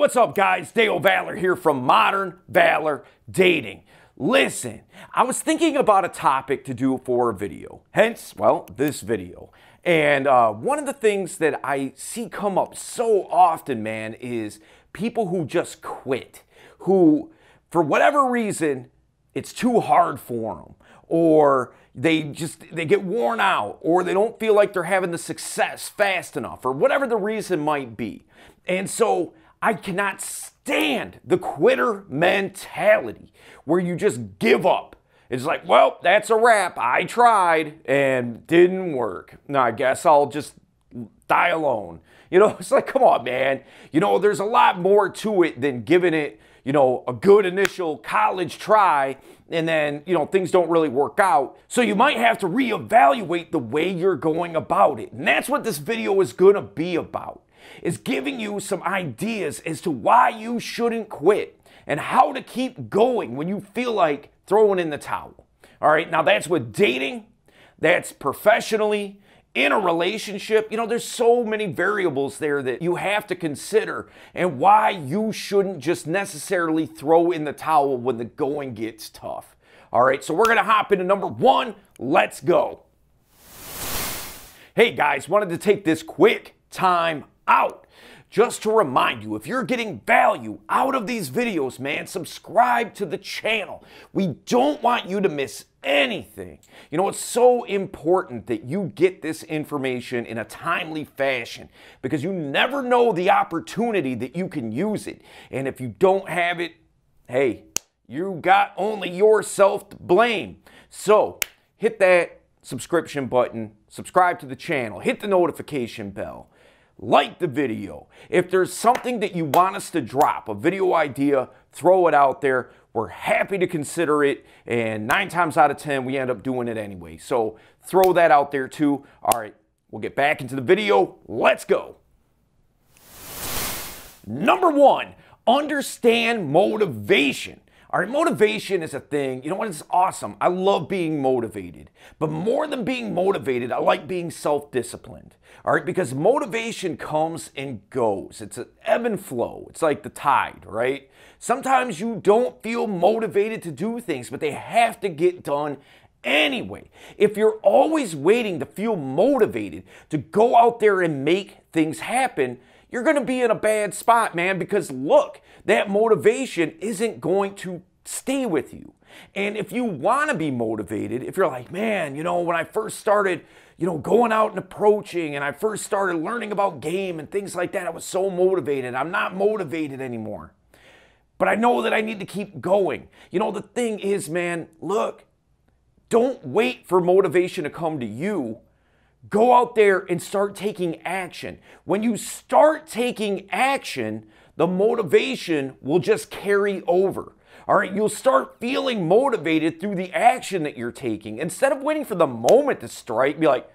what's up, guys? Dale Valor here from Modern Valor Dating. Listen, I was thinking about a topic to do for a video, hence, well, this video. And one of the things that I see come up so often, man, is people who just quit, who, for whatever reason, it's too hard for them, or they get worn out, or they don't feel like they're having the success fast enough, or whatever the reason might be. And so I cannot stand the quitter mentality where you just give up. It's like, well, that's a wrap. I tried and didn't work. Now, I guess I'll just die alone. You know, it's like, come on, man. You know, there's a lot more to it than giving it, you know, a good initial college try and then, you know, things don't really work out. So you might have to reevaluate the way you're going about it. And that's what this video is going to be about, is giving you some ideas as to why you shouldn't quit and how to keep going when you feel like throwing in the towel. All right, now that's with dating, that's professionally, in a relationship. You know, there's so many variables there that you have to consider and why you shouldn't just necessarily throw in the towel when the going gets tough. All right, so we're gonna hop into number one. Let's go. Hey guys, wanted to take this quick time out just to remind you, if you're getting value out of these videos, man, subscribe to the channel. We don't want you to miss anything. You know, it's so important that you get this information in a timely fashion because you never know the opportunity that you can use it. And if you don't have it, hey, you got only yourself to blame. So hit that subscription button, subscribe to the channel, hit the notification bell. Like the video. If there's something that you want us to drop, a video idea, throw it out there. We're happy to consider it, and 9 times out of 10, we end up doing it anyway. So throw that out there too. All right, we'll get back into the video. Let's go. Number one, understand motivation. All right, motivation is a thing. You know what? It's awesome. I love being motivated. But more than being motivated, I like being self-disciplined. All right, because motivation comes and goes. It's an ebb and flow. It's like the tide, right? Sometimes you don't feel motivated to do things, but they have to get done anyway. If you're always waiting to feel motivated to go out there and make things happen, you're going to be in a bad spot, man, because look, that motivation isn't going to stay with you. And if you want to be motivated, if you're like, man, you know, when I first started, you know, going out and approaching and I first started learning about game and things like that, I was so motivated. I'm not motivated anymore. But I know that I need to keep going. You know, the thing is, man, look, don't wait for motivation to come to you. Go out there and start taking action. When you start taking action, the motivation will just carry over. All right, you'll start feeling motivated through the action that you're taking. Instead of waiting for the moment to strike, be like,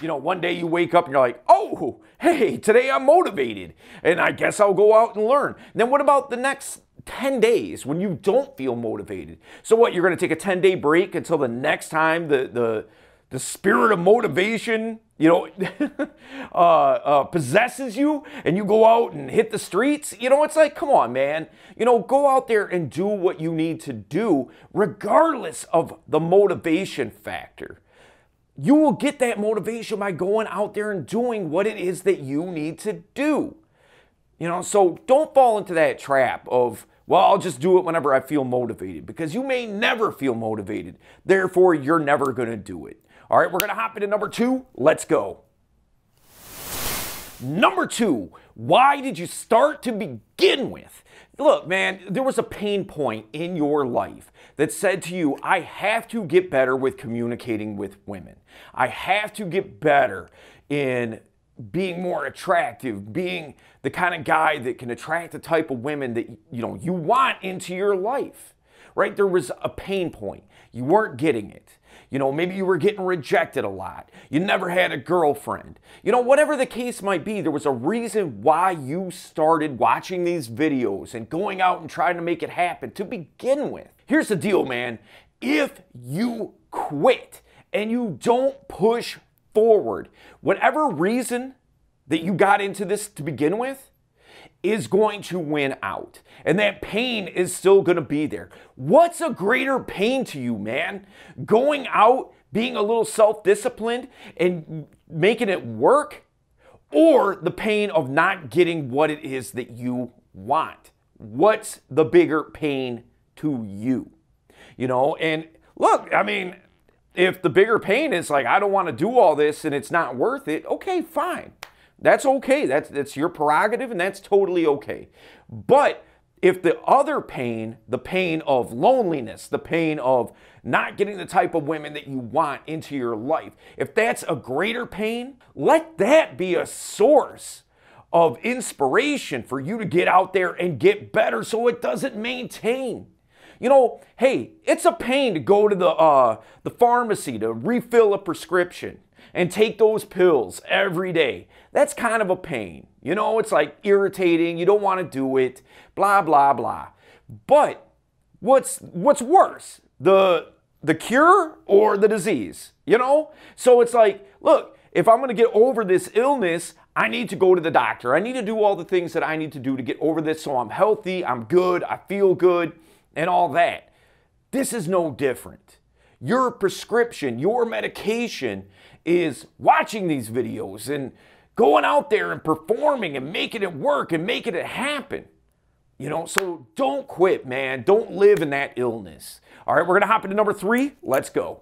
you know, one day you wake up and you're like, oh, hey, today I'm motivated, and I guess I'll go out and learn. Then what about the next 10 days when you don't feel motivated? So what, you're going to take a 10-day break until the next time the spirit of motivation, you know, possesses you and you go out and hit the streets? You know, it's like, come on, man. You know, go out there and do what you need to do regardless of the motivation factor. You will get that motivation by going out there and doing what it is that you need to do. You know, so don't fall into that trap of, well, I'll just do it whenever I feel motivated, because you may never feel motivated. Therefore, you're never going to do it. All right, we're going to hop into number two. Let's go. Number two, why did you start to begin with? Look, man, there was a pain point in your life that said to you, I have to get better with communicating with women. I have to get better in being more attractive, being the kind of guy that can attract the type of women that, you know, you want into your life, right? There was a pain point. You weren't getting it. You know, maybe you were getting rejected a lot. You never had a girlfriend. You know, whatever the case might be, there was a reason why you started watching these videos and going out and trying to make it happen to begin with. Here's the deal, man. If you quit and you don't push forward, whatever reason that you got into this to begin with, is going to win out. And that pain is still going to be there. What's a greater pain to you, man? Going out, being a little self-disciplined and making it work? Or the pain of not getting what it is that you want? What's the bigger pain to you? You know, and look, I mean, if the bigger pain is like, I don't want to do all this and it's not worth it, okay, fine. That's okay. That's your prerogative and that's totally okay. But if the other pain, the pain of loneliness, the pain of not getting the type of women that you want into your life, if that's a greater pain, let that be a source of inspiration for you to get out there and get better so it doesn't maintain. You know, hey, it's a pain to go to the pharmacy to refill a prescription and take those pills every day. That's kind of a pain. You know, it's like irritating. You don't want to do it, blah, blah, blah. But what's worse, the cure or the disease, you know? So it's like, look, if I'm going to get over this illness, I need to go to the doctor. I need to do all the things that I need to do to get over this so I'm healthy, I'm good, I feel good, and all that. This is no different. Your prescription, your medication is watching these videos and going out there and performing and making it work and making it happen. You know, so don't quit, man. Don't live in that illness. All right, we're going to hop into number 3. Let's go.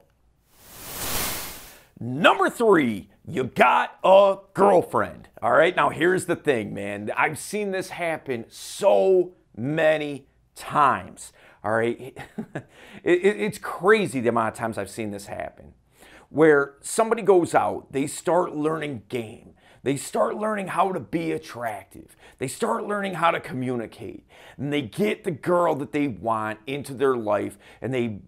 Number 3, you got a girlfriend. All right, now here's the thing, man. I've seen this happen so many times. All right, it's crazy the amount of times I've seen this happen. Where somebody goes out, they start learning game. They start learning how to be attractive. They start learning how to communicate. And they get the girl that they want into their life and they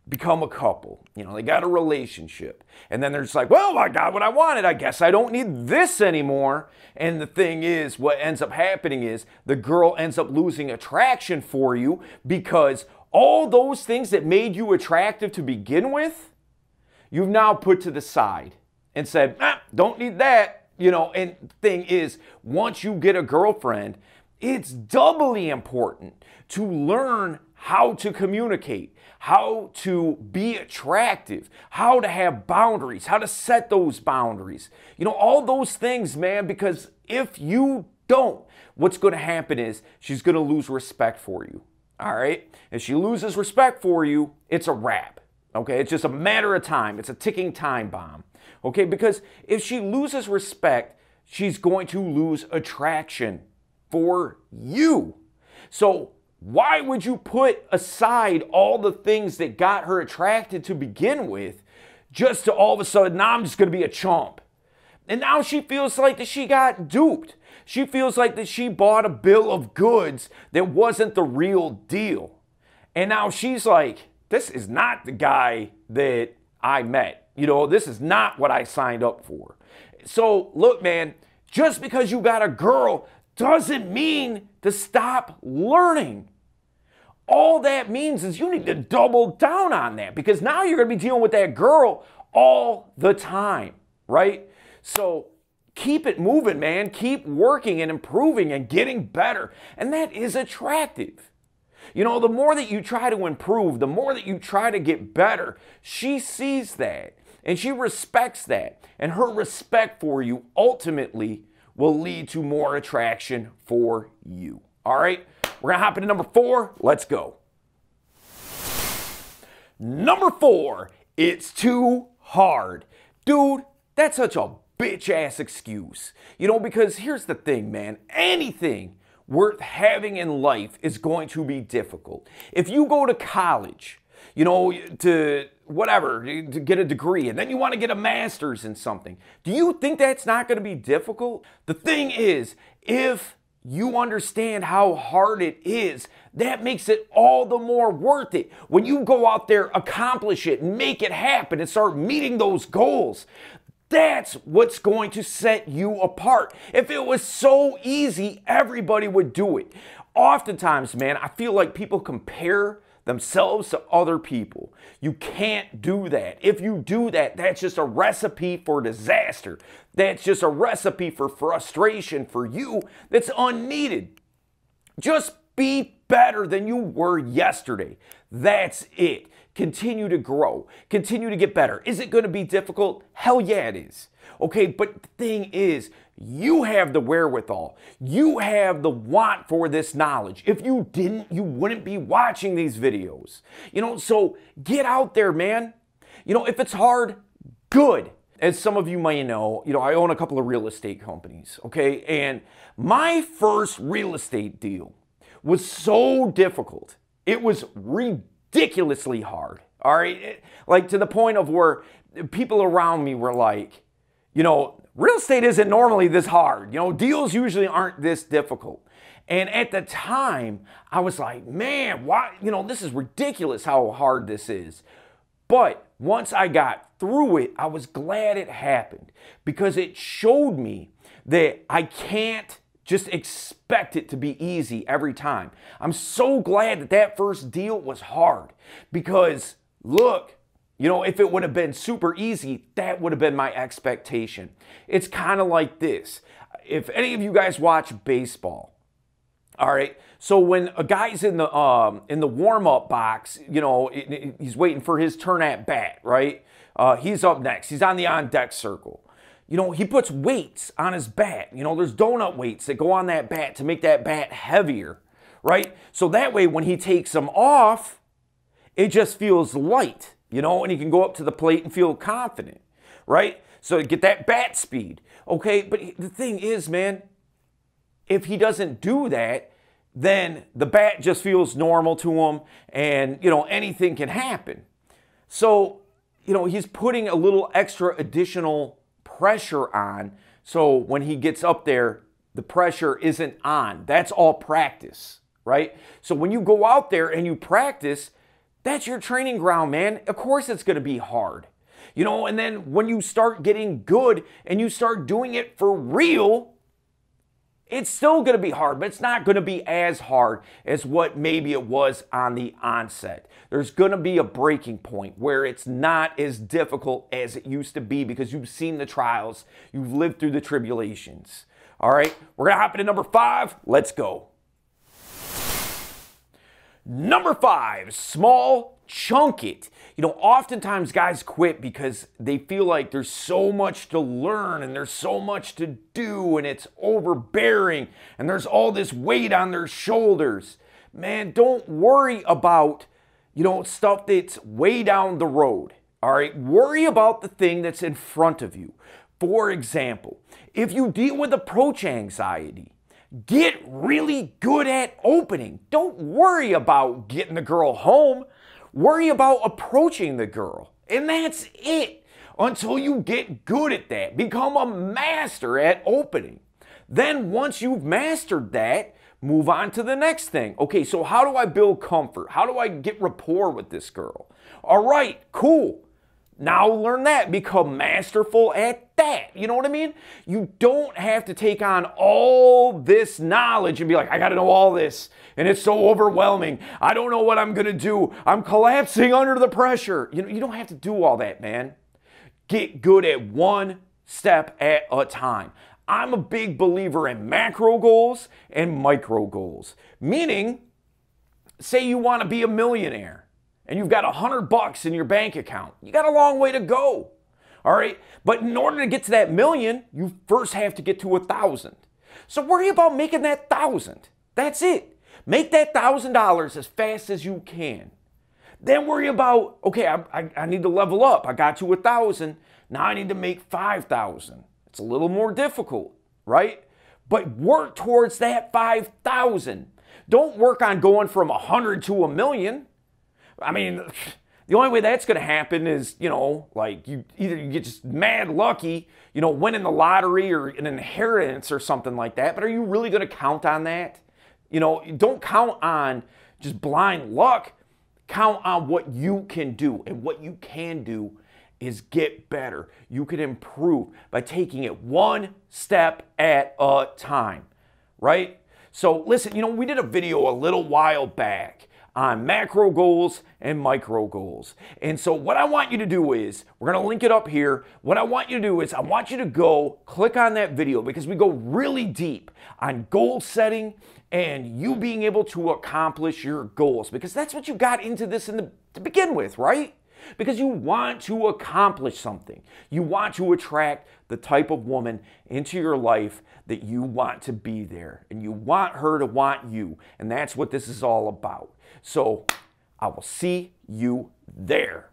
become a couple. You know, they got a relationship. And then they're just like, well, I got what I wanted. I guess I don't need this anymore. And the thing is, what ends up happening is the girl ends up losing attraction for you because all those things that made you attractive to begin with, you've now put to the side and said, don't need that. You know, and the thing is, once you get a girlfriend, it's doubly important to learn how to communicate, how to be attractive, how to have boundaries, how to set those boundaries. You know, all those things, man, because if you don't, what's going to happen is she's going to lose respect for you. All right? If she loses respect for you, it's a wrap. Okay? It's just a matter of time. It's a ticking time bomb. Okay? Because if she loses respect, she's going to lose attraction for you. So why would you put aside all the things that got her attracted to begin with just to all of a sudden, now I'm just going to be a chump? And now she feels like that she got duped. She feels like that she bought a bill of goods that wasn't the real deal. And now she's like, this is not the guy that I met. You know, this is not what I signed up for. So look, man, just because you got a girl doesn't mean to stop learning. All that means is you need to double down on that because now you're going to be dealing with that girl all the time, right? So keep it moving, man. Keep working and improving and getting better. And that is attractive. You know, the more that you try to improve, the more that you try to get better, she sees that and she respects that. And her respect for you ultimately will lead to more attraction for you. All right? We're going to hop into number 4. Let's go. Number 4, it's too hard. Dude, that's such a bitch-ass excuse. You know, because here's the thing, man. Anything worth having in life is going to be difficult. If you go to college, you know, to whatever, to get a degree, and then you want to get a master's in something, do you think that's not going to be difficult? The thing is, if you understand how hard it is, that makes it all the more worth it. When you go out there, accomplish it, make it happen, and start meeting those goals, that's what's going to set you apart. If it was so easy, everybody would do it. Oftentimes, man, I feel like people compare themselves to other people. You can't do that. If you do that, that's just a recipe for disaster. That's just a recipe for frustration for you that's unneeded. Just be better than you were yesterday. That's it. Continue to grow. Continue to get better. Is it going to be difficult? Hell yeah, it is. Okay, but the thing is, you have the wherewithal. You have the want for this knowledge. If you didn't, you wouldn't be watching these videos. So get out there, man. If it's hard, good. As some of you may know, I own a couple of real estate companies, okay? And my first real estate deal was so difficult. It was ridiculously hard, all right? Like to the point of where people around me were like, real estate isn't normally this hard. Deals usually aren't this difficult. And at the time, I was like, man, why? This is ridiculous how hard this is. But once I got through it, I was glad it happened because it showed me that I can't just expect it to be easy every time. I'm so glad that that first deal was hard because look, if it would have been super easy, that would have been my expectation. It's kind of like this. If any of you guys watch baseball, all right, so when a guy's in the warm-up box, he's waiting for his turn at bat, right? He's up next. He's on the on-deck circle. He puts weights on his bat. There's donut weights that go on that bat to make that bat heavier, right? So that way when he takes them off, it just feels light, and he can go up to the plate and feel confident, right? So get that bat speed, okay? But the thing is, man, if he doesn't do that, then the bat just feels normal to him and, anything can happen. So, he's putting a little extra additional pressure on. So when he gets up there, the pressure isn't on. That's all practice, right? So when you go out there and you practice, that's your training ground, man. Of course it's going to be hard. And then when you start getting good and you start doing it for real, it's still going to be hard, but it's not going to be as hard as what maybe it was on the onset. There's going to be a breaking point where it's not as difficult as it used to be because you've seen the trials, you've lived through the tribulations. All right, we're going to hop into number 5. Let's go. Number 5, small chunk it. Oftentimes guys quit because they feel like there's so much to learn and there's so much to do and it's overbearing and there's all this weight on their shoulders. Man, don't worry about, stuff that's way down the road. All right, worry about the thing that's in front of you. For example, if you deal with approach anxiety, get really good at opening. Don't worry about getting the girl home. Worry about approaching the girl. And that's it. Until you get good at that. Become a master at opening. Then once you've mastered that, move on to the next thing. Okay, so how do I build comfort? How do I get rapport with this girl? All right, cool. Now learn that. Become masterful at that. You know what I mean? You don't have to take on all this knowledge and be like, I got to know all this. And it's so overwhelming. I don't know what I'm going to do. I'm collapsing under the pressure. You don't have to do all that, man. Get good at one step at a time. I'm a big believer in macro goals and micro goals. Meaning, say you want to be a millionaire. And you've got $100 in your bank account. You got a long way to go, all right? But in order to get to that million, you first have to get to 1,000. So worry about making that 1,000. That's it. Make that $1,000 as fast as you can. Then worry about, okay, I need to level up. I got to 1,000. Now I need to make 5,000. It's a little more difficult, right? But work towards that 5,000. Don't work on going from 100 to 1,000,000. I mean, the only way that's going to happen is, like you get just mad lucky, winning the lottery or an inheritance or something like that. But are you really going to count on that? Don't count on just blind luck. Count on what you can do. And what you can do is get better. You can improve by taking it one step at a time, right? So listen, we did a video a little while back on macro goals and micro goals. And so what I want you to do is, we're going to link it up here. What I want you to do is I want you to go click on that video, because we go really deep on goal setting and you being able to accomplish your goals, because that's what you got into this to begin with, right? Because you want to accomplish something. You want to attract the type of woman into your life that you want to be there, and you want her to want you. And that's what this is all about. So I will see you there.